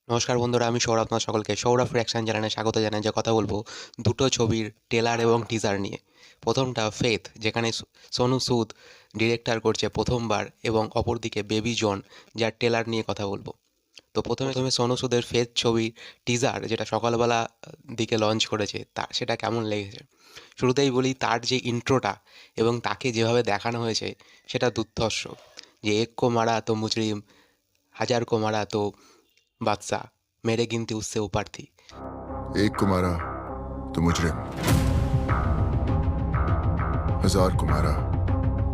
নমস্কার বন্ধুরা, আমি সৌরভ। আপনার সকলকে সৌরভ রিঅ্যাকশন চ্যানেলে স্বাগত জানাই। যে কথা বলবো দুটো ছবির টেলার এবং টিজার নিয়ে। প্রথমটা ফেথ, যেখানে সোনু সুদ ডিরেক্টর করছে প্রথমবার, এবং অপরদিকে বেবি জন, যার টেলার নিয়ে কথা বলবো। তো প্রথমে সোনু সুদের ফেথ ছবি টিজার, যেটা সকালবেলা দিকে লঞ্চ করেছে, সেটা কেমন লেগেছে। শুরুতেই বলি, তার যে ইন্ট্রোটা এবং তাকে যেভাবে দেখানো হয়েছে সেটা দুর্ধর্ষ। যে এক কো মারা তো মুজরিম, হাজার কো মারা তো बादशाह, मेरे गिनती उससे ऊपर थी। एक को मारा तो मुजरिम, हजार को मारा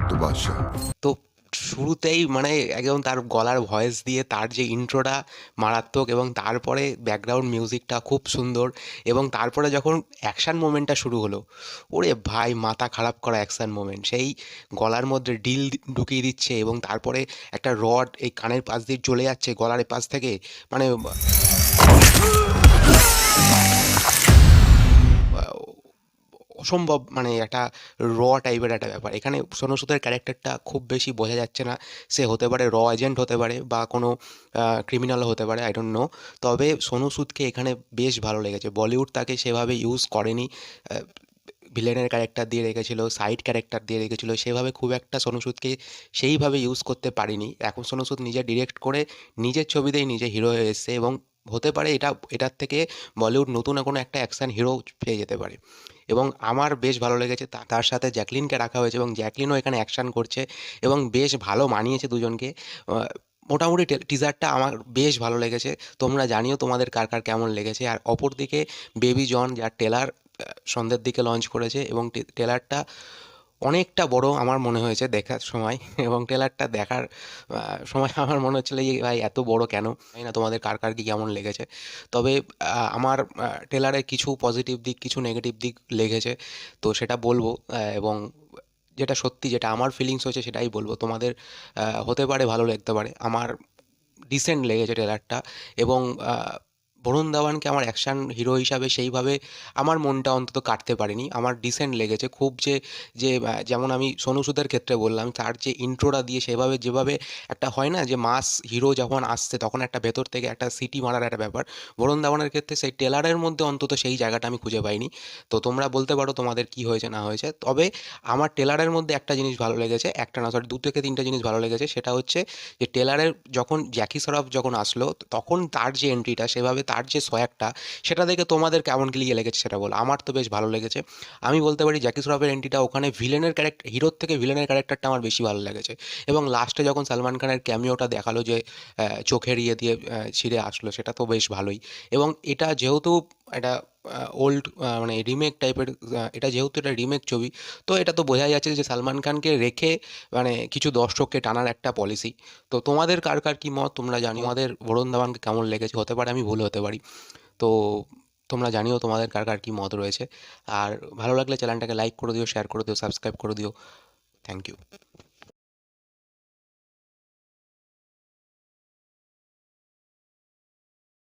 तो बादशाह। তো শুরুতেই মানে একদম তার গলার ভয়েস দিয়ে তার যে ইন্ট্রোটা মারাত্মক, এবং তারপরে ব্যাকগ্রাউন্ড মিউজিকটা খুব সুন্দর, এবং তারপরে যখন অ্যাকশান মোমেন্টটা শুরু হলো, ওরে ভাই, মাথা খারাপ করা অ্যাকশান মোমেন্ট। সেই গলার মধ্যে ডিল ঢুকিয়ে দিচ্ছে, এবং তারপরে একটা রড এই কানের পাশ দিয়ে চলে যাচ্ছে গলার পাশ থেকে, মানে অসম্ভব, মানে একটা টাইপের একটা ব্যাপার। এখানে সোনু সুদের ক্যারেক্টারটা খুব বেশি বোঝা যাচ্ছে না। সে হতে পারে এজেন্ট হতে পারে, বা কোনো ক্রিমিনালও হতে পারে, আই ডোন্ট নো। তবে সোনু সুদকে এখানে বেশ ভালো লেগেছে। বলিউড তাকে সেভাবে ইউজ করেনি। ভিলেনের ক্যারেক্টার দিয়ে রেখেছিল, সাইড ক্যারেক্টার দিয়ে রেখেছিল, সেভাবে খুব একটা সোনু সুদকে সেইভাবে ইউজ করতে পারিনি। এখন সোনু সুদ নিজে ডিরেক্ট করে নিজের ছবিতেই নিজে হিরো হয়ে এসছে, এবং হতে পারে এটার থেকে বলিউড নতুন কোনো একটা অ্যাকশন হিরো পেয়ে যেতে পারে। এবং আমার বেশ ভালো লেগেছে তার সাথে জ্যাকলিনকে রাখা হয়েছে, এবং জ্যাকলিনও এখানে অ্যাকশন করছে, এবং বেশ ভালো মানিয়েছে দুজনকে। মোটামুটি টিজারটা আমার বেশ ভালো লেগেছে। তোমরা জানিও তোমাদের কার কার কেমন লেগেছে। আর অপরদিকে বেবি জন, যার টেলার সন্ধ্যের দিকে লঞ্চ করেছে, এবং টেলারটা অনেকটা বড় আমার মনে হয়েছে দেখার সময়। এবং ট্রেলারটা দেখার সময় আমার মনে হচ্ছিল যে ভাই, এত বড় কেন। জানি না তোমাদের কার কার কি কেমন লেগেছে। তবে আমার ট্রেলারে কিছু পজিটিভ দিক, কিছু নেগেটিভ দিক লেগেছে, তো সেটা বলবো। এবং যেটা সত্যি, যেটা আমার ফিলিংস হয়েছে সেটাই বলবো। তোমাদের হতে পারে ভালো লাগতে পারে। আমার ডিসেন্ট লেগেছে ট্রেলারটা। এবং বরুণ ধাওয়ানকে আমার অ্যাকশন হিরো হিসাবে সেইভাবে আমার মনটা অন্তত কাটতে পারেনি। আমার ডিসেন্ট লেগেছে খুব। যে যে যেমন আমি সোনু সুদের ক্ষেত্রে বললাম, তার যে ইন্ট্রোটা দিয়ে সেভাবে যেভাবে একটা হয় না যে মাস হিরো যখন আসছে তখন একটা ভেতর থেকে একটা সিটি মারার একটা ব্যাপার, বরুণ ধাওয়ানের ক্ষেত্রে সেই টেলারের মধ্যে অন্তত সেই জায়গাটা আমি খুঁজে পাইনি। তো তোমরা বলতে পারো তোমাদের কি হয়েছে না হয়েছে। তবে আমার টেলারের মধ্যে একটা জিনিস ভালো লেগেছে, একটা না সরি, 2 থেকে 3টে জিনিস ভালো লেগেছে। সেটা হচ্ছে যে টেলারের যখন জ্যাকি শ্রফ যখন আসলো, তখন তার যে এন্ট্রিটা, সেভাবে তার যে সোয়াগটা, সেটা দেখে তোমাদের কেমন কি লেগেছে সেটা বলো। আমার তো বেশ ভালো লেগেছে। আমি বলতে পারি জ্যাকি শ্রফের এন্ট্রিটা, ওখানে ভিলেনের ক্যারেক্টার, হিরোর থেকে ভিলেনের ক্যারেক্টারটা আমার বেশি ভালো লেগেছে। এবং লাস্টে যখন সালমান খানের ক্যামিওটা দেখালো, যে চোখের ইয়ে দিয়ে ছিঁড়ে আসলো, সেটা তো বেশ ভালোই। এবং এটা যেহেতু একটা ওল্ড, মানে রিমেক টাইপের, এটা যেহেতু এটা রিমেক ছবি, তো এটা তো বোঝাই যাচ্ছে যে সালমান খানকে রেখে মানে কিছু দর্শককে টানার একটা পলিসি। তো তোমাদের কার কার কী মত তোমরা জানিও। আমাদের বরুণ ধাওয়ানকে কেমন লেগেছে, হতে পারে আমি ভুল হতে পারি। তো তোমরা জানিও তোমাদের কার কার কী মত রয়েছে। আর ভালো লাগলে চ্যানেলটাকে লাইক করে দিও, শেয়ার করে দিও, সাবস্ক্রাইব করে দিও। Thank you.